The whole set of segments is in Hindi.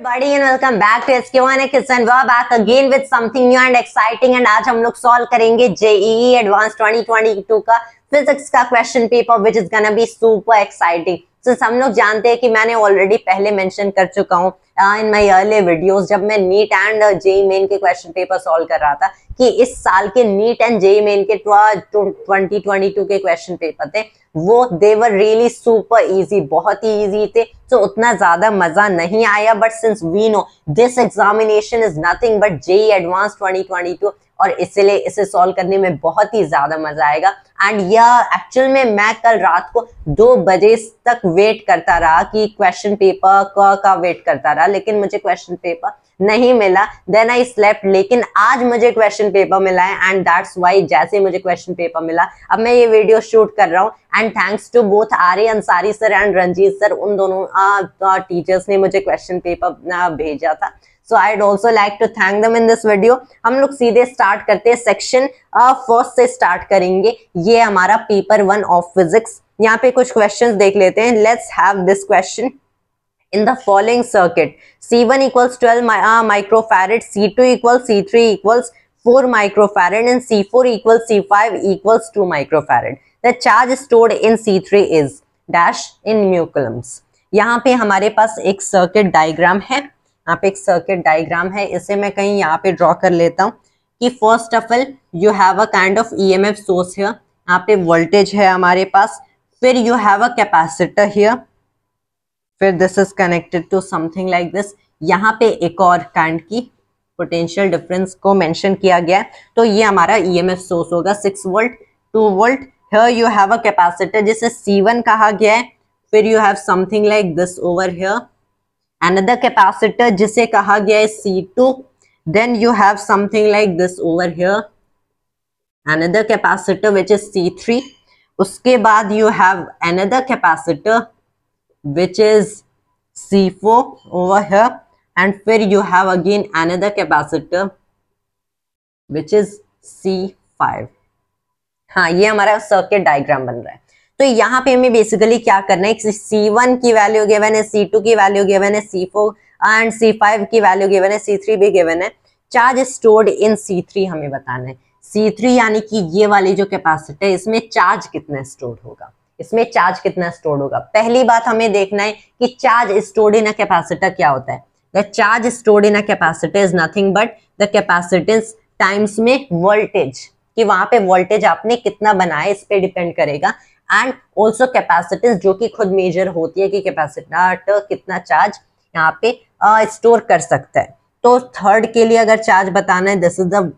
Buddy and welcome back to SK1 Kids and we're back again with something new and exciting and आज हम लोग सॉल्व करेंगे JEE Advanced 2022 का फिजिक्स का question paper which is gonna be super exciting। Since हम लोग जानते हैं कि मैंने ऑलरेडी पहले मेंशन कर चुका हूँ इन माय अर्ली वीडियोस जब मैं नीट एंड जेईई मेन के क्वेश्चन पेपर सॉल्व कर रहा था कि इस साल के नीट एंड जेईई मेन के 2022 के क्वेश्चन पेपर थे वो दे वर रियली सुपर इजी, बहुत ही इजी थे, तो उतना ज्यादा मजा नहीं आया। But since we know this examination is nothing but JEE advance 2022 और इसलिए इसे सॉल्व करने में बहुत ही ज्यादा मजा आएगा। एंड यह एक्चुअल में मैं कल रात को 2 बजे तक वेट करता रहा कि क्वेश्चन पेपर का वेट करता रहा, लेकिन मुझे क्वेश्चन पेपर नहीं मिला। देन आई स्लेप्ट, लेकिन आज मुझे क्वेश्चन पेपर मिला है एंड दैट्स व्हाई जैसे मुझे क्वेश्चन पेपर मिला अब मैं ये वीडियो शूट कर रहा हूँ। And thanks to both Arya Ansari sir and Ranjit sir, उन दोनों टीचर्स ने मुझे क्वेश्चन पेपर भेजा था। So I'd also like to thank them in this video। हम लोग सीधे स्टार्ट करते हैं, सेक्शन फर्स्ट से स्टार्ट करेंगे। ये हमारा पेपर 1 ऑफ फिजिक्स। यहाँ पे कुछ क्वेश्चंस देख लेते हैं। Let's have this question. In the following circuit, C1 equals 12 microfarad, C2 equals C3 equals 4 microfarad, and C4 equals C5 equals 2 microfarad. The charge stored in C3 is dash in mu coulombs। यहाँ पे हमारे पास एक सर्किट डायग्राम है। यहाँ पे एक सर्किट डायग्राम है, इसे मैं कहीं यहाँ पे ड्रॉ कर लेता हूँ कि first of all you have a kind of EMF source here. यहाँ पे वोल्टेज है हमारे पास, फिर you have a capacitor here, फिर this is connected to something like this. यहाँ पे एक और काइंड की पोटेंशियल डिफरेंस को मेंशन किया गया है, तो ये हमारा ईएमएफ सोर्स होगा 6 volt 2 volt. Here you have a capacitor जिसे C1 कहा गया है, फिर you have something like this over here, another capacitor जिसे कहा गया है C2, then you have something like this over here, another capacitor which is C3, उसके बाद you have another capacitor which is C4 over here, and फिर you have again another capacitor which is C5। हाँ, ये हमारा सर्किट डायग्राम बन रहा है। तो यहाँ पे हमें बेसिकली क्या करना है, C1 की वैल्यू गिवन है, C2 की वैल्यू गिवन है, C4 एंड C5 की वैल्यू गिवन है, C3 भी गिवन है। चार्ज स्टोर्ड इन C3 हमें बताना है। C3 यानी कि ये वाली जो कैपेसिटर है इसमें चार्ज कितना स्टोर्ड होगा, इसमें चार्ज कितना स्टोर्ड होगा। पहली बात हमें देखना है कि charge stored in a capacitor क्या होता है। The charge stored in a capacitor is nothing but the capacitance times में वोल्टेज, कि वहां पे वोल्टेज आपने कितना बनाया इस पे डिपेंड करेगा। एंड ऑल्सो कैपेसिटेंस जो कि खुद मेजर होती है कि कैपेसिटर कितना चार्ज यहाँ पे स्टोर कर सकता है। तो थर्ड के लिए अगर चार्ज बताना है, this is the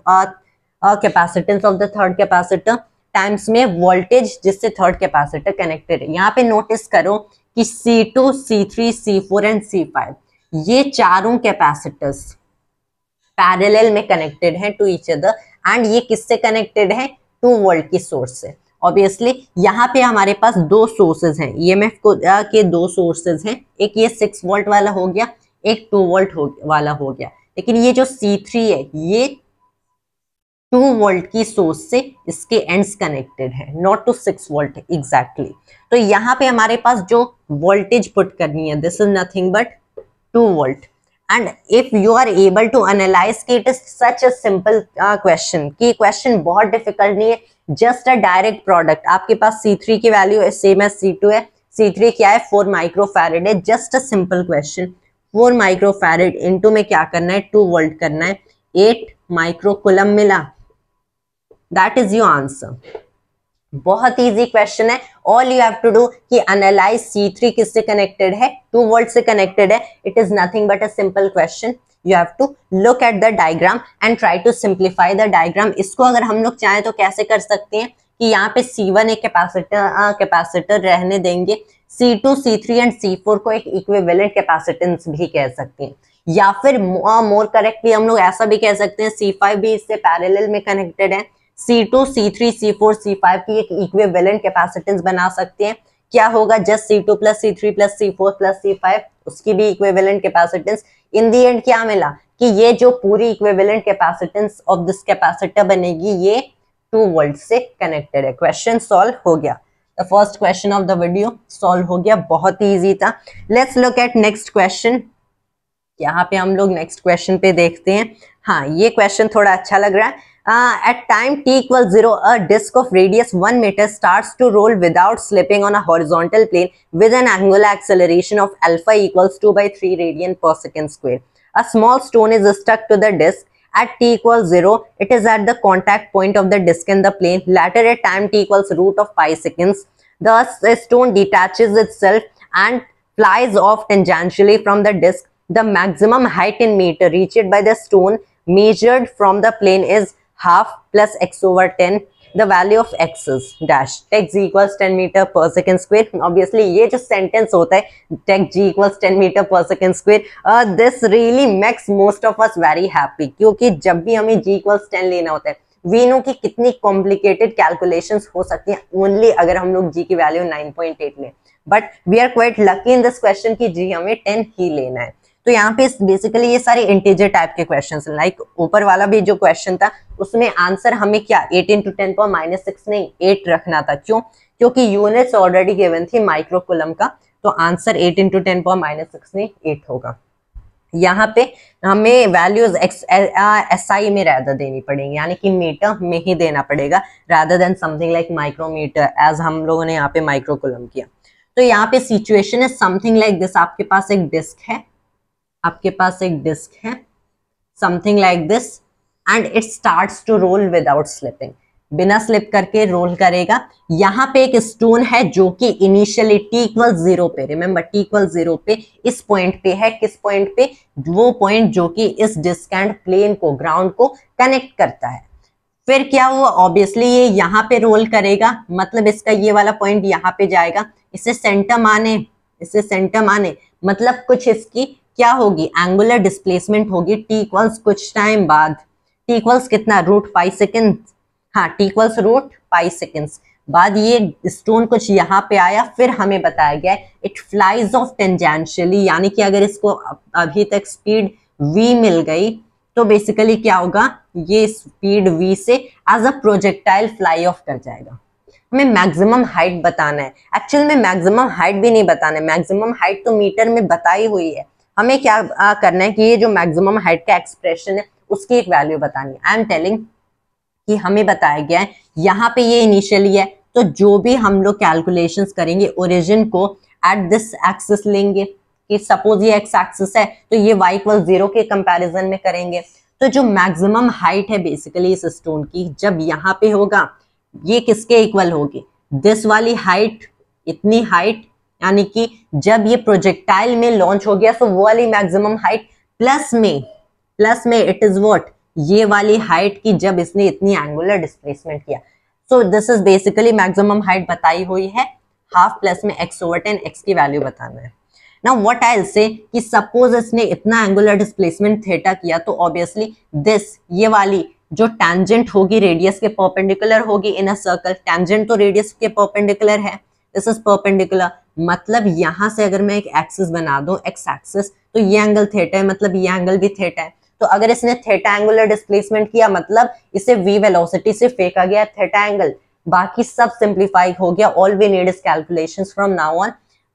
capacitance of the third capacitor times में वोल्टेज जिससे थर्ड कैपेसिटर कनेक्टेड है। यहाँ पे नोटिस करो कि C2 C3 C4 and C5 ये चारों कैपेसिटर्स पैरेलल में कनेक्टेड हैं टू ईच अदर, एंड ये किससे कनेक्टेड है, 2 वोल्ट की सोर्स से। ऑब्वियसली यहाँ पे हमारे पास 2 सोर्सेज हैं, ईएमएफ के 2 सोर्सेज हैं, एक ये 6 वोल्ट वाला हो गया, एक 2 वोल्ट वाला हो गया। लेकिन ये जो C3 है ये 2 वोल्ट की सोर्स से इसके एंड्स कनेक्टेड है, नॉट टू 6 वोल्ट एग्जैक्टली। तो यहाँ पे हमारे पास जो वोल्टेज पुट करनी है, this is nothing but 2 volt. And if you are able to analyse कि it is such a simple question, कि क्वेश्चन बहुत डिफिकल्ट नहीं है, जस्ट अ डायरेक्ट प्रोडक्ट। आपके पास C3 की वैल्यू सेम एज C2 है, C3 क्या है 4 माइक्रोफैरेड है, just a simple question. 4 microfarad into में क्या करना है, 2 वोल्ट करना है, 8 माइक्रो कूलम मिला, दैट इज योर आंसर। बहुत इजी क्वेश्चन है। All you have to do कि एनालाइज C3 किससे कनेक्टेड है, 2 वोल्ट से कनेक्टेड है। It is nothing but a simple question. You have to look at the diagram and try to simplify the diagram। इसको अगर हम लोग चाहें तो कैसे कर सकते हैं कि यहाँ पे C1 एक कैपेसिटर रहने देंगे, C2 C3 एंड C4 को एक इक्विवेलेंट कैपेसिटेंस भी कह सकते हैं, या फिर मोर करेक्टली हम लोग ऐसा भी कह सकते हैं C5 भी इससे पैरेलल में कनेक्टेड है, C2 C3 C4 C5 की एक इक्विवेलेंट कैपेसिटेंस बना सकते हैं। क्या होगा, just C2 plus C3 plus C4 plus C5 उसकी भी equivalent capacitance. In the and क्या मिला कि ये जो पूरी equivalent capacitance of this capacitor बनेगी ये 2 वोल्ट से कनेक्टेड है। क्वेश्चन सॉल्व हो गया। The first question of the video solve हो गया, बहुत ही इजी था। Let's look at next question. यहाँ पे हम लोग नेक्स्ट क्वेश्चन पे देखते हैं। हाँ, ये क्वेश्चन थोड़ा अच्छा लग रहा है। At time t equals 0, a disk of radius 1 meter starts to roll without slipping on a horizontal plane with an angular acceleration of alpha equals 2 by 3 radian per second square. A small stone is stuck to the disk at t equals 0. It is at the contact point of the disk and the plane. Later at time t equals root of pi seconds, the stone detaches itself and flies off tangentially from the disk. The maximum height in meter reached by the stone measured from the plane is half plus x over 10. The value of x is dash tech g equals 10 meter per second square. Obviously ये जो sentence होता है tech g equals 10 meter per second square, this really makes most of us very happy, क्योंकि जब भी हमें g equals 10 लेना होता है वी नो कि कितनी कॉम्प्लिकेटेड कैलकुलेशंस हो सकती हैं ओनली अगर हम लोग g की वैल्यू 9.8 लें, but we are quite lucky in this question की g हमें 10 ही लेना है। तो यहाँ पे बेसिकली ये सारे इंटीजर टाइप के क्वेश्चंस, लाइक ऊपर वाला भी जो क्वेश्चन था उसमें आंसर हमें क्या 8 into 10 power -6 नहीं 8 रखना था। क्यों? क्योंकि यूनिट्स ऑलरेडी गिवन थी माइक्रो कूलम का, तो आंसर 8 into 10 power -6 नहीं 8 होगा। यहाँ पे हमें वैल्यूज SI में रादर देनी पड़ेंगी, यानी कि मीटर में ही देना पड़ेगा rather than something like micrometre as हम लोगों ने यहाँ पे माइक्रो कूलम किया। तो यहाँ पे सिचुएशन है समथिंग लाइक दिस, आपके पास एक डिस्क है, आपके पास एक डिस्क है something like this and it starts to roll without slipping, बिना स्लिप करके रोल करेगा। यहाँ पे एक स्टोन है जो कि इनिशियली t equals 0 पे, रिमेंबर t equals 0 पे इस पॉइंट पे है, किस पॉइंट पे? वो पॉइंट जो कि इस डिस्क एंड प्लेन को ग्राउंड को कनेक्ट करता है। फिर क्या हुआ? ऑब्वियसली ये यहाँ पे रोल करेगा, मतलब इसका ये वाला पॉइंट यहाँ पे जाएगा, इससे सेंटर माने, इससे सेंटर माने मतलब कुछ इसकी क्या होगी? एंगुलर डिस्प्लेसमेंट होगी t इक्वल्स कुछ टाइम बाद, t इक्वल्स कितना? रूट पाई सेकेंड, हाँ t equals root pi seconds बाद ये स्टोन कुछ यहाँ पे आया। फिर हमें बताया गया इट फ्लाइज ऑफ टेंजेंशियली, यानी कि अगर इसको अभी तक स्पीड v मिल गई तो बेसिकली क्या होगा? ये स्पीड v से as a projectile fly off कर जाएगा। हमें मैक्सिमम हाइट बताना है, एक्चुअल में मैक्सिमम हाइट भी नहीं बताना है, मैक्सिमम हाइट तो मीटर में बताई हुई है। हमें क्या करना है कि ये जो मैक्सिमम हाइट का एक्सप्रेशन है उसकी एक वैल्यू बतानी है। आई एम टेलिंग कि हमें बताया गया है यहाँ पे ये इनिशियली है, तो जो भी हम लोग कैलकुलेशंस करेंगे ओरिजिन को एट दिस एक्सिस लेंगे, कि सपोज ये एक्स एक्सिस है तो ये y इक्वल 0 के कंपैरिजन में करेंगे। तो जो मैक्सिमम हाइट है बेसिकली इस स्टोन की जब यहाँ पे होगा ये किसके इक्वल होगी? दिस वाली हाइट, इतनी हाइट, यानी कि जब ये प्रोजेक्टाइल में लॉन्च हो गया तो वो वाली मैक्सिमम हाइट प्लस में इट इज व्हाट? ये वाली हाइट की जब इसने इतनी एंगुलर डिस्प्लेसमेंट किया। सो this is basically maximum height बताई हुई है, हाफ प्लस में x over 10, x की वैल्यू बताना है। Now what I will say कि सपोज इसने इतना एंगुलर डिस्प्लेसमेंट थीटा किया तो ऑब्वियसली दिस ये वाली जो टेंजेंट होगी रेडियस के परपेंडिकुलर होगी इन अ सर्कल, टेंजेंट तो रेडियस के परपेंडिकुलर है, दिस इज परपेंडिकुलर, मतलब यहां से अगर मैं एक एक्सिस बना दूं एक्स एक्सिस तो ये एंगल थीटा है, मतलब ये एंगल भी थीटा है। तो अगर इसने थीटा एंगुलर डिस्प्लेसमेंट किया मतलब इसे v वेलोसिटी से फेंका गया थीटा एंगल, बाकी सब सिंप्लीफाई हो गया। All we need is calculations from now on.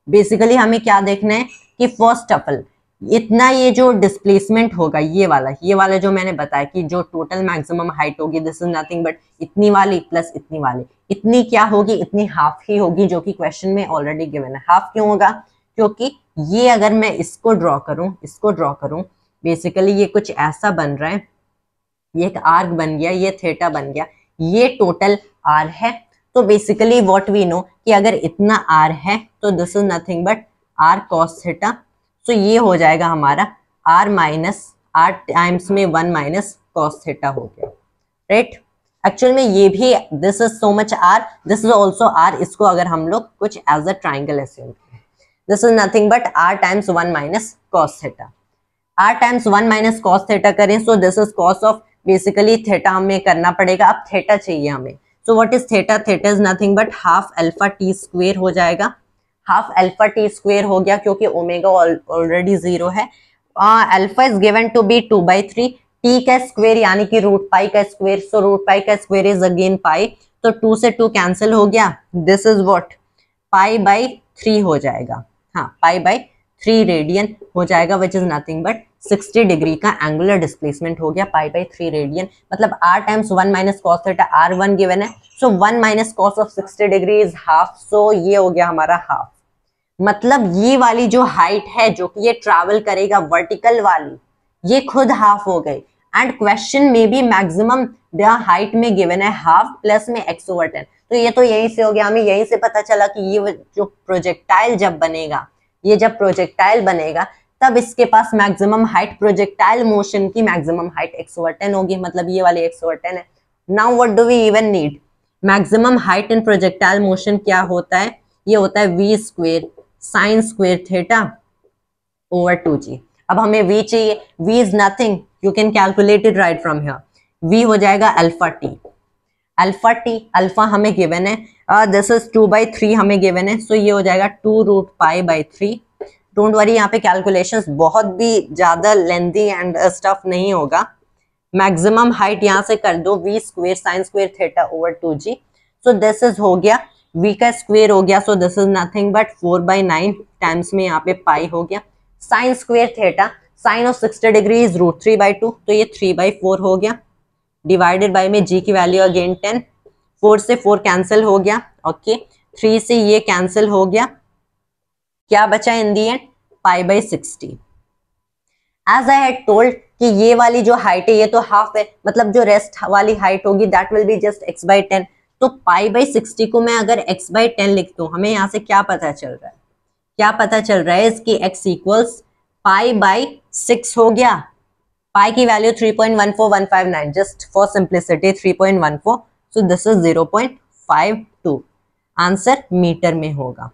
Basically हमें क्या देखना है कि फर्स्ट ऑफ ऑल इतना ये जो डिस्प्लेसमेंट होगा ये वाला जो मैंने बताया कि जो टोटल मैक्सिमम हाइट होगी दिस इज नथिंग बट इतनी वाली प्लस इतनी वाली, इतनी क्या होगी? इतनी हाफ ही होगी, जो कि क्वेश्चन में ऑलरेडी गिवन है। हाफ क्यों होगा? क्योंकि ये अगर मैं इसको ड्रॉ करूं बेसिकली ये कुछ ऐसा बन रहा है, ये एक आर्क बन गया, ये थीटा बन गया, ये टोटल आर है। तो बेसिकली व्हाट वी नो कि अगर इतना आर है तो this is nothing but R cos theta. तो ये हो जाएगा हमारा आर माइनस आर टाइम्स में 1 माइनस कॉस थीटा हो गया, राइट। एक्चुअल में ये भी this is so much R, this is also R, इसको अगर हम लोग कुछ एज अ ट्राइंगल एस्यूम करें this is nothing but R times 1 minus cos theta, R times 1 minus cos theta करें so this is cos of basically theta हमें करना पड़ेगा। अब थीटा चाहिए हमें, so what is theta? Theta is nothing but half alpha T square हो जाएगा, हाफ अल्फा टी स्क्वायर हो गया क्योंकि ओमेगा ऑलरेडी 0 है। Alpha is given to be 2/3, t का स्क्वायर यानी कि रूट पाई का स्क्वायर, सो रूट पाई का स्क्वायर इज अगेन पाई, तो 2 से 2 कैंसिल हो गया, दिस इज व्हाट? पाई/3 हो जाएगा, हाँ पाई/3 रेडियन हो जाएगा which is nothing but 60 degree का एंगुलर डिस्प्लेसमेंट हो गया पाई बाई 3 रेडियन, मतलब r times 1 minus cos theta, r1 given है, so 1 minus cos of 60 degree is half, so ये हो गया हमारा हाफ। मतलब ये वाली जो हाइट है जो कि ये ट्रैवल करेगा वर्टिकल वाली, ये खुद हाफ हो गई। एंड क्वेश्चन में भी मैक्सिमम द हाइट में गिवन है हाफ प्लस में x ओवर 10, तो ये तो यहीं से हो गया, हमें यहीं से पता चला कि ये जो प्रोजेक्टाइल जब बनेगा, ये जब प्रोजेक्टाइल बनेगा तब इसके पास मैक्सिमम हाइट, प्रोजेक्टाइल मोशन की मैक्सिमम हाइट x ओवर 10 होगी, मतलब ये वाली x ओवर 10 है। Now what do we even need, maximum height in projectile motion क्या होता है, ये होता है v square sine square theta over 2g। अब हमें v चाहिए, v is nothing, you can calculate it right from here, v हो जाएगा alpha t, alpha t, alpha हमें गिवन है, दिस इज 2/3 हमें गिवन है, सो ये हो जाएगा 2√π/3। डोंट वरी, यहाँ पे कैलकुलेशंस बहुत भी ज्यादा लेंथी एंड स्टफ नहीं होगा। मैक्सिमम हाइट यहाँ से कर दो v square sine square theta over 2g, so this is हो गया v का स्क्वेयर हो गया, so this is nothing but 4/9 times में यहाँ पे पाई हो गया, sine square theta, sine of 60 degree is √3/2, तो ये 3/4 हो गया, डिवाइडेड बाय में g की वैल्यू अगेन 10, 4 से 4 कैंसिल हो गया, ओके 3 से ये कैंसिल हो गया, क्या बचा in the end π/60। As I had told कि ये वाली जो हाइट है ये तो हाफ है, मतलब जो रेस्ट वाली हाइट होगी that will be just x/10, तो π/60 को मैं अगर x/10 लिख दूं, हमें यहाँ से क्या पता चल रहा है, क्या पता चल रहा है इसकी x इक्वल्स π/6 हो गया, पाई की value 3.14159, just for simplicity 3.14, so this is 0.52, answer metre में होगा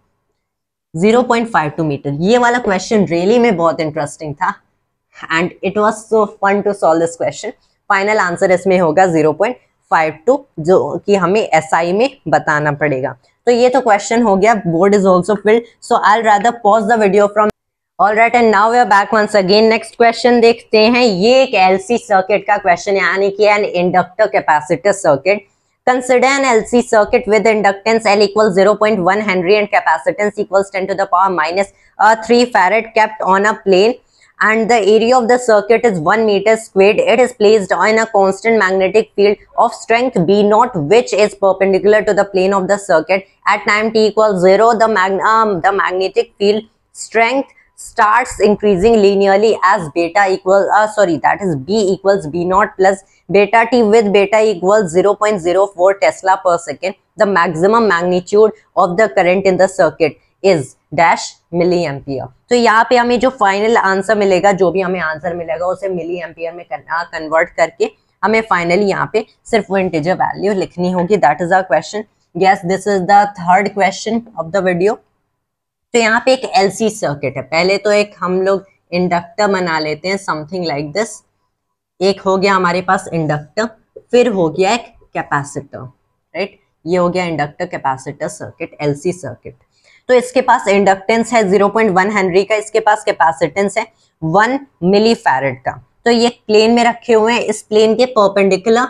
0.52 मीटर। ये वाला क्वेश्चन रियली में बहुत इंटरेस्टिंग था and it was so fun to solve this question. Final answer इसमें होगा 0.52, जो कि हमें एसआई में बताना पड़ेगा। तो ये तो क्वेश्चन हो गया, board is also field, so I rather pause the video from. Alright, and now we are back once again. Next question देखते हैं, ये एक LC सर्किट का क्वेश्चन, यानी कि an inductor capacitor circuit. Consider an LC circuit with inductance L equals 0.1 Henry and capacitance equals 10 to the power minus 3 farad kept on a plane, and the area of the circuit is 1 meter squared. It is placed on a constant magnetic field of strength B naught, which is perpendicular to the plane of the circuit. At time t equals 0, the magnetic field strength starts increasing linearly as beta equals that is B equals B naught plus beta t, with beta equals 0.04 Tesla per second. The maximum magnitude of the current in the circuit is dash milliampere. तो यहाँ पे हमें जो फाइनल आंसर मिलेगा, जो भी हमें आंसर मिलेगा उसे मिली एम्पियर में कन्वर्ट करके हमें फाइनली यहाँ पे सिर्फ वो इंटीजर वैल्यू लिखनी होगी। That is our question. Yes, this is the third question of the video. तो यहाँ पे एक एलसी सर्किट है, पहले तो एक हम लोग इंडक्टर बना लेते हैं, समथिंग लाइक दिस। एक हो गया हमारे पास इंडक्टर, फिर हो गया एक कैपेसिटर, राइट। ये हो गया inductor capacitor circuit, LC circuit. तो इसके पास इंडक्टेंस है 0.1 हेनरी का, इसके पास कैपेसिटेंस है 1 मिली फैरेड का। तो ये प्लेन में रखे हुए हैं, इस प्लेन के परपेंडिकुलर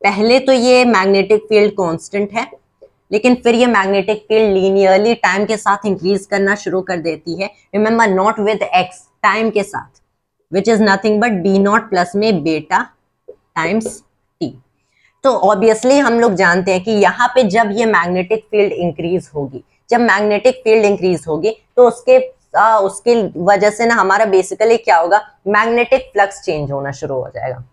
पहले तो ये मैग्नेटिक फील्ड कांस्टेंट है, लेकिन फिर ये मैग्नेटिक फील्ड लीनियरली टाइम के साथ इंक्रीज करना शुरू कर देती है। Remember, not with x, time के साथ, which is nothing but B not plus में बेटा टाइम्स टी। तो ऑब्वियसली हम लोग जानते हैं कि यहाँ पे जब ये मैग्नेटिक फील्ड इंक्रीज होगी, जब मैग्नेटिक फील्ड इंक्रीज होगी तो उसके वजह से ना हमारा बेसिकली क्या होगा, मैग्नेटिक फ्लक्स चेंज होना शुरू हो जाएगा।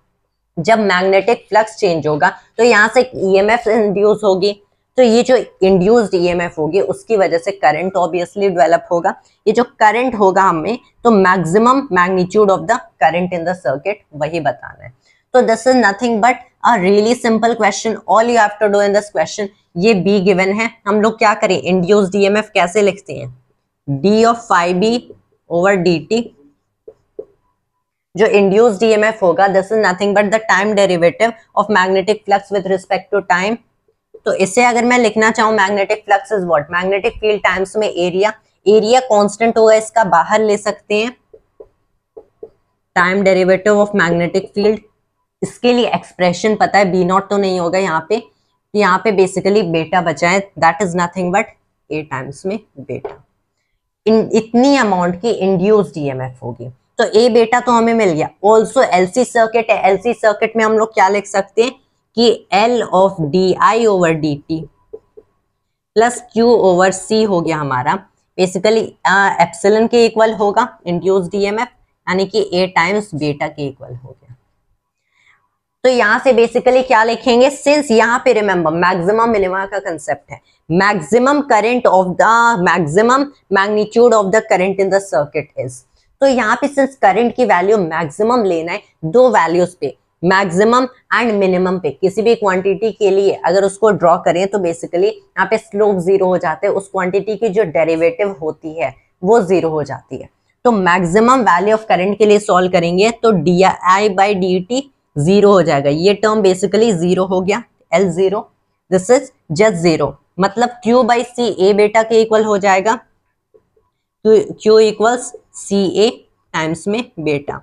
जब मैग्नेटिक फ्लक्स चेंज होगा तो यहाँ से ईएमएफ इंड्यूस होगी, तो ये जो इंड्यूस्ड ईएमएफ होगी उसकी वजह से करंट ऑब्वियसली डेवलप होगा। ये जो करंट होगा हमें, तो maximum magnitude of the current in the circuit वही बताना है। तो this is nothing but a really simple question. All you have to do in this question, ये बी गिवन है, हम लोग क्या करें, इंड्यूस्ड ईएमएफ कैसे लिखते हैं, d of phi B over D t. जो इंड्यूस्ड ईएमएफ होगा, this is nothing but the time derivative of magnetic flux with respect to time. तो इसे अगर मैं लिखना चाहूं, magnetic flux is what, magnetic field times में एरिया, एरिया कांस्टेंट होगा, इसका बाहर ले सकते हैं time derivative of magnetic field. इसके लिए एक्सप्रेशन पता है, बी नॉट तो नहीं होगा यहाँ पे, यहाँ पे बेसिकली बेटा बचा है, that is nothing but A times में बेटा। इतनी अमाउंट की इंड्यूस्ड ईएमएफ होगी। तो ए बेटा तो हमें मिल गया। ऑल्सो एलसी सर्किट है, एलसी सर्किट में हम लोग क्या लिख सकते हैं कि L of D I over D T plus Q over C हो गया हमारा, बेसिकली एप्सिलॉन के इक्वल होगा इंड्यूस्ड ईएमएफ, यानी कि ए टाइम्स बेटा के इक्वल हो गया। तो यहां से बेसिकली क्या लिखेंगे, सिंस यहाँ पे रिमेंबर मैक्सिमम मिनिमा का कंसेप्ट है, maximum current of the maximum magnitude of the current in the circuit is, तो यहाँ पे सिंस करंट की वैल्यू मैक्सिमम लेना है, दो वैल्यूज पे मैक्सिमम एंड मिनिमम पे किसी भी क्वांटिटी के लिए अगर उसको ड्रॉ करें तो बेसिकली यहाँ पे स्लोप जीरो हो जाते हैं, उस क्वांटिटी की जो डेरिवेटिव होती है वो जीरो हो जाती है। तो मैक्सिमम वैल्यू ऑफ करंट के लिए सॉल्व करेंगे तो D I by D T zero हो जाएगा, ये टर्म बेसिकली जीरो हो गया, L zero, this is just zero, मतलब क्यू बाई सी ए बेटा के इक्वल हो जाएगा, क्यू इक्वल्स सी ए टाइम्स में बेटा।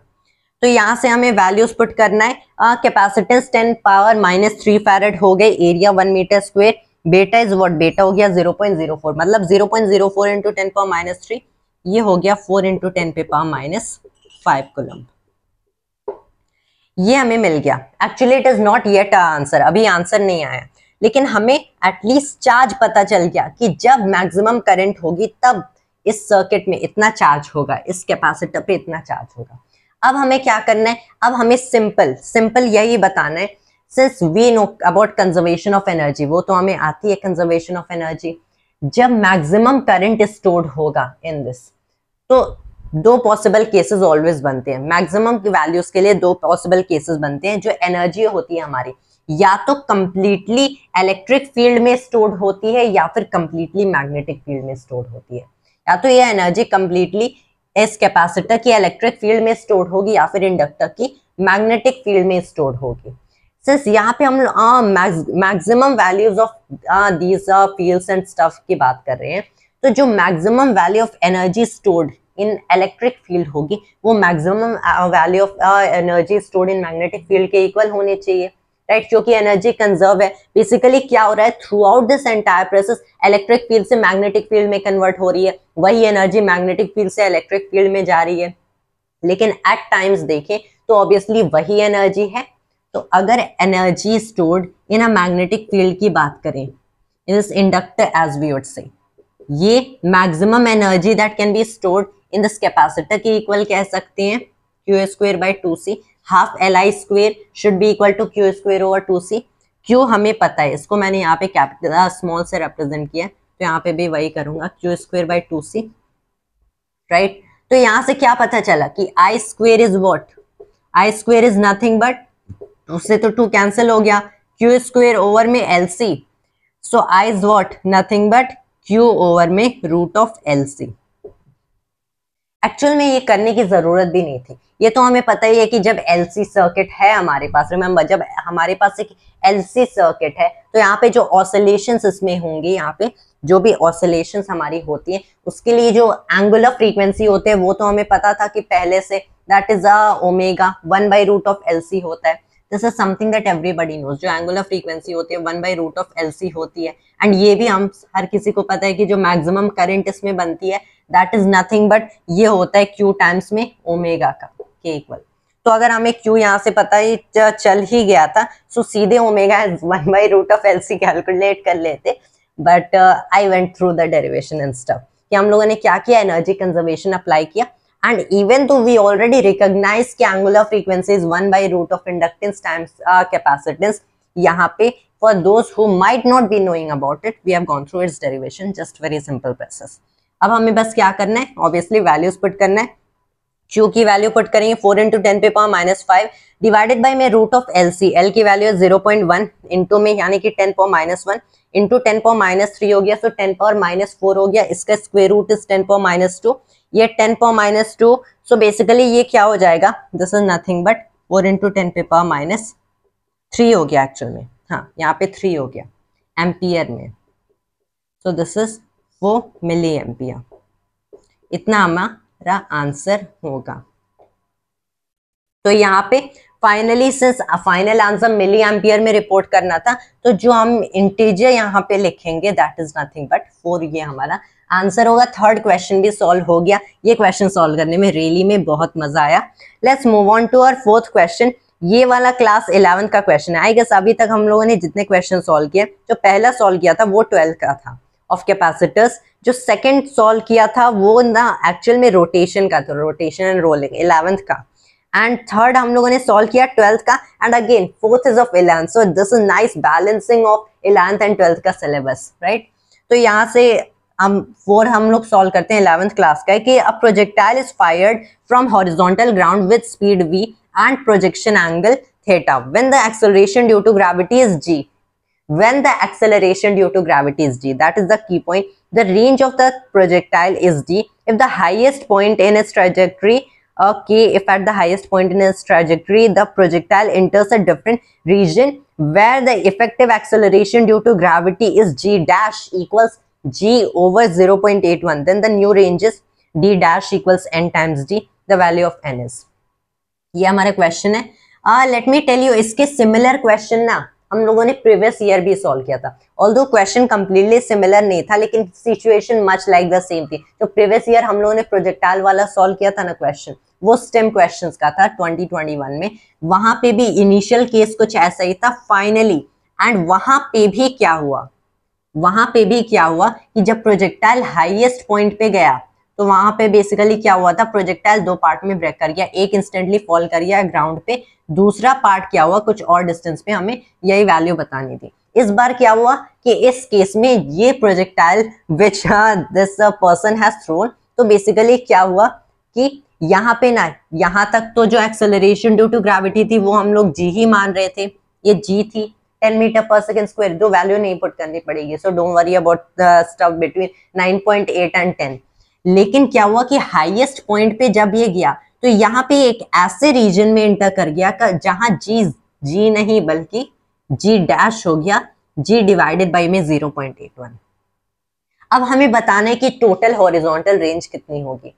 तो यहां से हमें वैल्यूज पुट करना है, कैपेसिटेंस 10 पावर -3 फैरेड हो गए, एरिया 1 मीटर स्क्वायर, बेटा इज व्हाट, बेटा हो गया 0.04, मतलब 0.04 इंटू 10 पावर -3, ये हो गया 4 इंटू 10 पे पावर -5 कूलम। ये हमें मिल गया। Actually it is not yet answer, अभी आंसर नहीं आया, लेकिन हमें एटलीस्ट चार्ज पता चल गया कि जब मैक्सिमम करंट होगी तब इस सर्किट में इतना चार्ज होगा, इस कैपेसिटर पे इतना चार्ज होगा। अब हमें क्या करना है, अब हमें सिंपल यही बताना है, since we know about conservation of energy, वो तो हमें आती है कंजर्वेशन ऑफ एनर्जी, जब मैक्सिमम करंट स्टोर्ड होगा इन दिस, तो दो पॉसिबल केसेस ऑलवेज बनते हैं, मैक्सिमम की वैल्यूज के लिए दो पॉसिबल केसेस बनते हैं, जो एनर्जी होती है हमारी या तो कंप्लीटली इलेक्ट्रिक फील्ड में स्टोर्ड होती है या फिर कंप्लीटली मैग्नेटिक फील्ड में स्टोर्ड होती है, या तो ये एनर्जी कंप्लीटली इस कैपेसिटर की इलेक्ट्रिक फील्ड में स्टोर्ड होगी या फिर इंडक्टर की मैग्नेटिक फील्ड में स्टोर्ड होगी। सिंस यहाँ पे हम maximum values of these fields and stuff की बात कर रहे हैं, तो जो maximum value of energy stored in electric field होगी वो maximum value of energy stored in magnetic field के इक्वल होने चाहिए, राइट, क्योंकि एनर्जी कंजर्व है। बेसिकली क्या हो रहा है, through out this entire process electric field से मैग्नेटिक फील्ड में कन्वर्ट हो रही है, वही एनर्जी मैग्नेटिक फील्ड से इलेक्ट्रिक फील्ड में जा रही है, लेकिन एट टाइम्स देखें तो ऑब्वियसली वही एनर्जी है। तो अगर energy stored in a magnetic field की बात करें in this inductor as we would say, ये maximum energy that can be stored in this capacitor के इक्वल कह सकते हैं Q square by 2c, half L I square should be equal to Q square over 2c। Q हमें पता है, इसको मैंने यहाँ पे कैपिटल स्मॉल से रिप्रेजेंट किया, तो यहाँ पे भी वही करूंगा, Q square by 2c, right. तो यहाँ से क्या पता चला कि I square is what, I square is nothing but, उससे तो 2 कैंसिल हो गया, क्यू स्क्वायर ओवर में LC, so I is what, nothing but Q over में रूट ऑफ LC। एक्चुअल में ये करने की जरूरत भी नहीं थी, ये तो हमें पता ही है कि जब LC सर्किट है हमारे पास, रिमेंबर जब हमारे पास एक LC सर्किट है तो यहाँ पे जो ऑसिलेशंस इसमें होंगे, यहाँ पे जो भी ऑसिलेशंस हमारी होती है उसके लिए जो एंगुलर फ्रीक्वेंसी होते हैं वो तो हमें पता था कि पहले से, that is omega 1 by root of LC होता है। This is something that everybody knows, जो एंगुलर फ्रीक्वेंसी होती है 1 बाई रूट ऑफ LC होती है, एंड ये भी हम हर किसी को पता है कि जो मैक्सिमम करंट इसमें बनती है दैट इज नथिंग बट ये होता है Q टाइम्स में ओमेगा का के इक्वल। तो अगर हमें Q यहाँ से पता ही चल ही गया था, सो सीधे omega 1 by root of LC calculate कर लेते, but I went through the derivation and stuff कि हम लोगों ने क्या किया, एनर्जी कंजर्वेशन अप्लाई किया, and even though we already recognize कि angular frequency is 1 by root of inductance times capacitance, यहाँ पे for those who might not be knowing about it, we have gone through its derivation, just very simple process। अब हमें बस क्या करना है, obviously values put करना है, Q की वैल्यू पुट करेंगे 4 इंटू 10 पे पावर -5 डिवाइडेड बाई में रूट ऑफ LC, L की वैल्यू 0.1 इंटू में यानी कि 10 पावर -1 इंटू 10 पावर -3 हो गया, सो 10 पावर -4 हो गया, इसका स्क्वायर रूट इज 10 पावर -2, ये 10 पावर -2, सो बेसिकली ये क्या हो जाएगा, this is nothing but 4 into 10 पे पावर -3 हो गया एक्चुअल में, हाँ यहाँ पे 3 हो गया एम्पियर में, so this is 4 milli ampere, इतना हमारा आंसर होगा। तो यहाँ पे finally since final answer milli ampere में रिपोर्ट करना था, तो जो हम इंटीजर यहाँ पे लिखेंगे दैट इज नथिंग बट 4, ये हमारा आंसर होगा थर्ड। क्वेश्चन भी सॉल्व हो गया। ये क्वेश्चन सॉल्व करने में रियली में बहुत मजा आया। Let's move on to our fourth question. ये वाला क्लास 11th का क्वेश्चन है। आई गेस अभी तक हम लोगों ने जितने क्वेश्चन सॉल्व किए, जो पहला सॉल्व किया था वो 12 का था ऑफ कैपेसिटर्स। जो सेकंड सॉल्व किया था वो ना एक्चुअल में रोटेशन का था, रोटेशन एंड रोलिंग 11th का। एंड थर्ड हम लोगों ने सॉल्व किया 12th का। And again fourth is of 11th। So this is nice balancing of 11th and 12th का सिलेबस, राइट। तो यहाँ से हम लोग सॉल्व करते हैं 11th क्लास का कि a projectile is fired from horizontal ground with speed v and projection angle theta when the acceleration due to gravity is g. When the acceleration due to gravity is g, that is the key point. The range of the projectile is d if the highest point in its trajectory k, if at the highest point in its trajectory the projectile enters a different region where the effective acceleration due to gravity is g dash equals g over 0.81, then the new range is d dash equals n times d. The value of n is, ये हमारा क्वेश्चन है। लेट मी टेल यू, इसके सिमिलर क्वेश्चन ना हम लोगों ने प्रीवियस ईयर भी सॉल्व किया था। ऑल्दो क्वेश्चन कंप्लीटली सिमिलर नहीं था, लेकिन situation much like the same थी। तो प्रीवियस ईयर हम लोगों ने प्रोजेक्टाइल वाला सॉल्व किया था ना क्वेश्चन, वो स्टेम क्वेश्चंस का था 2021 में। वहां पे भी इनिशियल केस कुछ ऐसा ही था फाइनली। एंड वहां पे भी क्या हुआ कि जब प्रोजेक्टाइल हाईएस्ट पॉइंट पे गया तो वहां पे बेसिकली क्या हुआ था, प्रोजेक्टाइल दो पार्ट में ब्रेक कर गया। एक इंस्टेंटली फॉल कर गया ग्राउंड पे, दूसरा पार्ट क्या हुआ कुछ और डिस्टेंस पे, हमें यही वैल्यू बतानी थी। इस बार क्या हुआ कि इस केस में ये projectile which this person has thrown, तो बेसिकली क्या हुआ कि यहाँ पे ना, यहाँ तक तो जो एक्सेलरेशन ड्यू टू ग्रेविटी थी वो हम लोग जी ही मान रहे थे, ये जी थी 10 मीटर पर सेकेंड स्क्वायर, दो वैल्यू नहीं पुट करनी पड़ेगी। So don't worry about the stuff between 9.8 and 10। लेकिन क्या हुआ कि हाईएस्ट पॉइंट पे जब ये गया तो यहाँ पे एक ऐसे रीजन में एंटर कर गया जहां जी नहीं बल्कि जी डैश हो गया, जी डिवाइडेड बाई में 0.81। अब हमें बताना है कि टोटल हॉरिजॉन्टल रेंज कितनी होगी।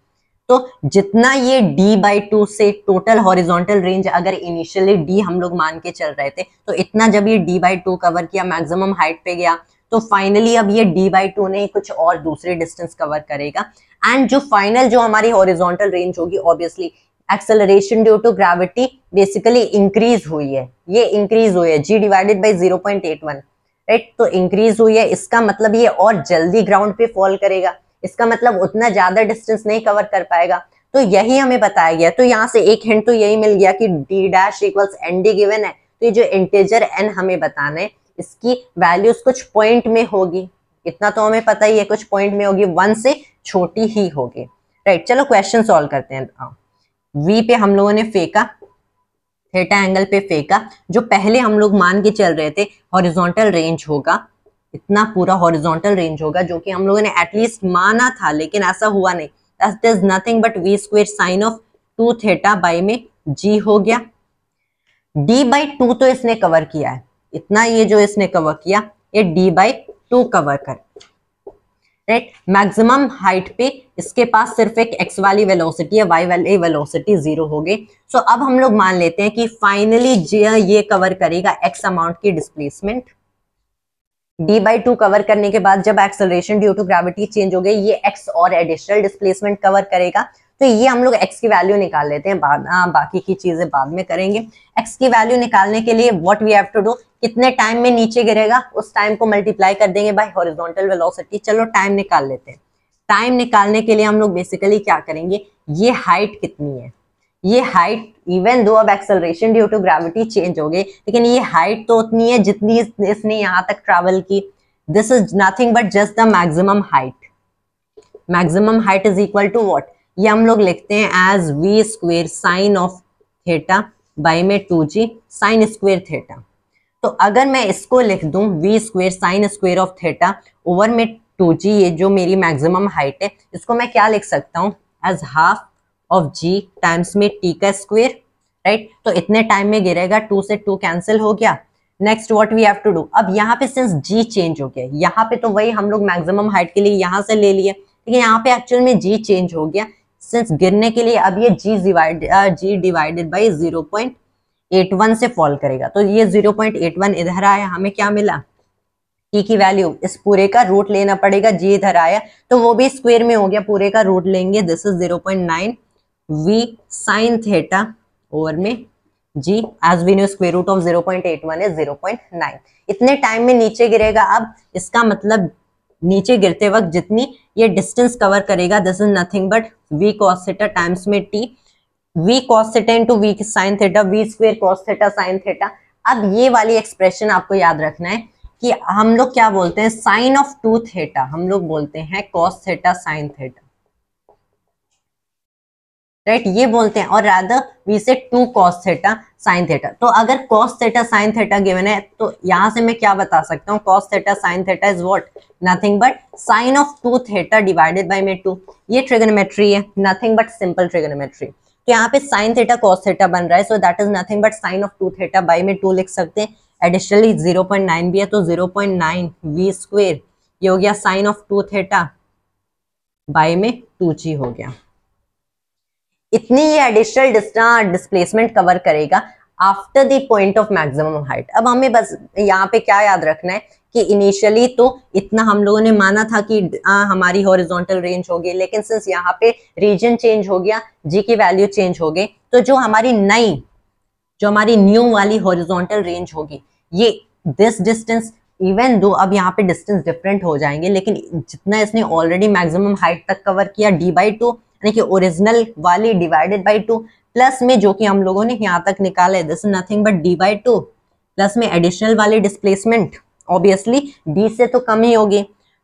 तो जितना ये d/2 से टोटल हॉरिजॉन्टल रेंज, अगर इनिशियली d हम लोग मान के चल रहे थे, तो इतना जब ये d/2 कवर किया, मैक्सिमम हाइट पे गया, तो फाइनली अब ये d/2 नहीं कुछ और दूसरे डिस्टेंस कवर करेगा। एंड जो फाइनल जो हमारी हॉरिजॉन्टल रेंज होगी, obviously acceleration due to gravity basically increase हुई है, ये इंक्रीज हुई है g डिवाइडेड बाई 0.81, राइट। तो इंक्रीज हुई है, इसका मतलब ये और जल्दी ग्राउंड पे फॉल करेगा, इसका मतलब उतना ज्यादा डिस्टेंस नहीं कवर कर पाएगा। तो यही हमें बताया गया। तो यहाँ से एक हिंट तो यही मिल गया कि d dash equals nd given है, तो ये जो इंटीजर n हमें बताना है इसकी वैल्यूज कुछ पॉइंट में होगी, इतना तो हमें पता ही है, कुछ पॉइंट में होगी, 1 से छोटी ही होगी, राइट। चलो क्वेश्चन सॉल्व करते हैं। v पे हम लोगों ने फेंका, थीटा एंगल पे फेंका, जो पहले हम लोग मान के चल रहे थे हॉरिजॉन्टल रेंज होगा, इतना पूरा हॉरिजॉन्टल रेंज होगा, जो कि हम लोगों ने एटलीस्ट माना था, लेकिन ऐसा हुआ नहीं। That is nothing but v square sine of 2 theta by में g हो गया। d/2 तो इसने कवर किया है, इतना ये जो इसने कवर किया ये d/2 कवर कर, राइट। मैक्सिमम हाइट पे इसके पास सिर्फ एक x वाली वेलोसिटी है, y वाली वेलोसिटी 0 हो गई। सो अब हम लोग मान लेते हैं कि फाइनली ये कवर करेगा x अमाउंट की डिस्प्लेसमेंट। d/2 कवर करने के बाद जब acceleration due to gravity change हो गई, ये x और एडिशनल डिस्प्लेसमेंट कवर करेगा। तो ये हम लोग x की वैल्यू निकाल लेते हैं, बाकी की चीजें बाद में करेंगे। x की वैल्यू निकालने के लिए what we have to do, कितने टाइम में नीचे गिरेगा उस टाइम को मल्टीप्लाई कर देंगे बाय हॉरिजॉन्टल वेलोसिटी। चलो टाइम निकाल लेते हैं। टाइम निकालने के लिए हम लोग बेसिकली क्या करेंगे, ये हाइट कितनी है, ये हाइट इवन दो अब acceleration due to gravity change हो गई, लेकिन ये हाइट तो उतनी है जितनी इसने यहाँ तक ट्रैवल की। This is nothing but just the maximum height. Maximum height is equal to what, ये हम लोग लिखते हैं as v square sine of theta by में 2g साइन स्क्वेयर थीटा। तो अगर मैं इसको लिख दूं v square sine square of theta over में 2g, ये जो मेरी मैक्सिमम हाइट है, इसको मैं क्या लिख सकता हूं as half of g times में t का स्क्वेयर, राइट। तो इतने टाइम में गिरेगा, 2 से 2 कैंसिल हो गया। Next what we have to do, अब यहाँ पे सिंस g चेंज हो गया, यहाँ पे तो वही हम लोग मैक्सिमम हाइट के लिए यहाँ से ले लिए, लेकिन यहाँ पे एक्चुअल में g चेंज हो गया सिंस गिरने के लिए अब ये g डिवाइडेड बाई 0.81 से फॉल करेगा। तो ये 0.81 इधर आया, हमें क्या मिला टी की वैल्यू, इस पूरे का रूट लेना पड़ेगा, जी इधर आया तो वो भी स्क्वायर में हो गया, पूरे का रूट लेंगे, this is 0.9 V sine theta over में G, as we know square root of 0.81 is 0.9। इतने टाइम में नीचे गिरेगा। अब इसका मतलब नीचे गिरते वक्त जितनी ये डिस्टेंस कवर करेगा, this is nothing but V cos theta times में T, V cos theta into V sine theta, V square cos theta sine theta. अब ये वाली एक्सप्रेशन आपको याद रखना है कि हम लोग क्या बोलते हैं, साइन ऑफ 2 थीटा हम लोग बोलते हैं cos theta sine theta, right, ये बोलते हैं, और रादर वी से 2 cos थीटा साइन थीटा। तो अगर cos theta sine theta given है तो यहां से मैं क्या बता सकता हूँ, cos theta sine theta is what, nothing but sine of 2 theta divided by में 2। ये ट्रिगोनोमेट्री है, नथिंग बट सिंपल ट्रिगोनोमेट्री। तो यहाँ पे साइन थीटा cos थीटा बन रहा है, so that is nothing but sine of 2 theta by में 2 लिख सकते हैं। एडिशनली 0.9 भी है तो 0.9 वी स्क्वायर, ये हो गया साइन ऑफ 2 थीटा बाय में 2g हो गया। इतनी ये एडिशनल डिस्प्लेसमेंट कवर करेगा after the point of maximum height. अब हमें बस यहाँ पे क्या याद रखना है कि इनिशियली तो इतना हम लोगों ने माना था कि हमारी हॉरिजॉन्टल रेंज होगी, लेकिन सिंस यहाँ पे रीजन चेंज हो गया, जी की वैल्यू चेंज हो गई, तो जो हमारी न्यू वाली हॉरिजॉन्टल रेंज होगी, ये दिस डिस्टेंस, इवन दो अब यहाँ पे डिस्टेंस डिफरेंट हो जाएंगे, लेकिन जितना इसने ऑलरेडी मैक्सिमम हाइट तक कवर किया d/2, यानी कि ओरिजिनल वाली डिवाइडेड बाई 2, प्लस में जो कि हम लोगों ने यहाँ तक निकाला है, this is nothing but d/2, plus में एडिशनल वाली डिस्प्लेसमेंट ऑब्वियसली d से तो कम ही होगी।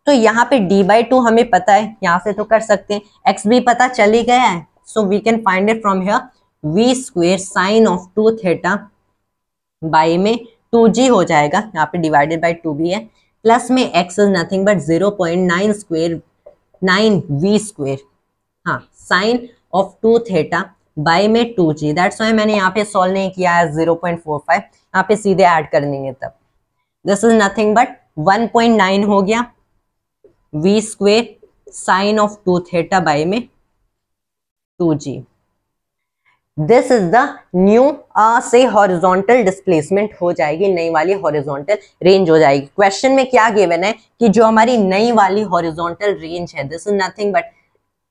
तो यहाँ पे d/2 हमें पता है, यहाँ से तो कर सकते हैं, x भी पता चल ही गया है, so we can find it from here, v square sine of 2 theta by में 2g हो जाएगा, यहाँ पे डिवाइडेड बाई 2 भी है, प्लस में x is nothing but 0.9 square 9 v square, हाँ, साइन ऑफ 2 थीटा बाई में 2g। दैट्स वाई मैंने यहाँ पे सॉल्व नहीं किया है 0.45, यहाँ पे सीधे ऐड कर देंगे तब। दिस इज नथिंग बट 1.9 हो गया v square sine of 2 theta by में 2g। This is the new से हॉरिजॉन्टल डिस्प्लेसमेंट हो जाएगी, नई वाली हॉरिजॉन्टल रेंज हो जाएगी। क्वेश्चन में क्या गिवन है कि जो हमारी नई वाली हॉरिजॉन्टल रेंज है, this is nothing but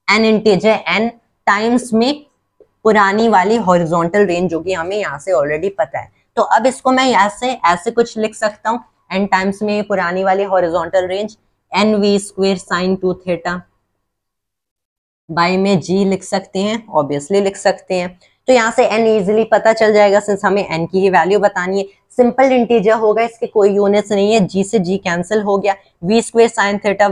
N integer n times में पुरानी वाली हॉरिजॉन्टल रेंज होगी, हमें यहाँ से ऑलरेडी पता है। तो अब इसको मैं यहाँ से ऐसे कुछ लिख सकता हूँ, n टाइम्स में पुरानी वाली हॉरिजॉन्टल रेंज एन वी स्क्वायर साइन 2 थीटा बाई में g लिख सकते हैं, ऑब्वियसली लिख सकते हैं। तो यहाँ से n इजीली पता चल जाएगा, सिंस हमें n की ही वैल्यू बतानी है, सिंपल इंटीजर होगा, इसके कोई यूनिट्स नहीं है, g से g कैंसिल हो गया, v square sine theta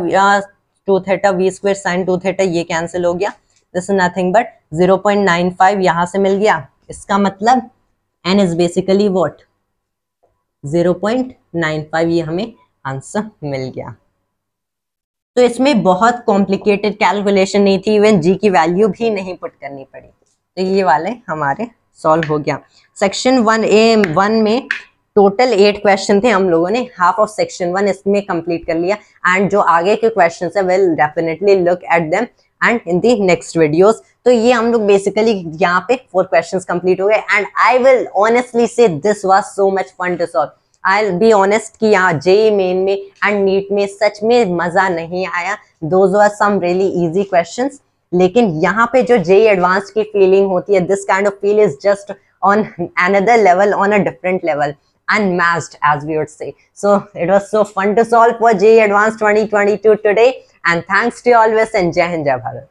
2 theta v square sine 2 theta ये कैंसिल हो गया, दिस इज नथिंग बट 0.95 यहाँ से मिल गया। इसका मतलब n इज बेसिकली व्हाट 0.95, ये हमें आंसर मिल गया। तो इसमें बहुत कॉम्प्लिकेटेड कैलकुलेशन नहीं थी, इवन g की वैल्यू भी नहीं पुट करनी पड़ी, तो ये वाले हमारे सॉल्व हो गया। सेक्शन 1A1 में टोटल 8 क्वेश्चन थे, हम लोगों ने हाफ ऑफ सेक्शन 1 इसमें कंप्लीट कर लिया, एंड जो आगे के क्वेश्चन है will definitely look at them and in the next videos. तो ये हम लोग बेसिकली यहाँ पे 4 क्वेश्चंस कंप्लीट हो गए, and I will honestly say this was so much fun to solve. I will be honest कि यहाँ जेईई मेन में एंड नीट में सच में मजा नहीं आया, those were some really easy questions, लेकिन यहाँ पे जो जेईई एडवांस की फीलिंग होती है, this kind of feel is just on another level, on a different level, unmatched as we would say. So it was so fun to solve for JEE Advanced 2022 today, and thanks to you always, and Jai Hind Jai Bharat.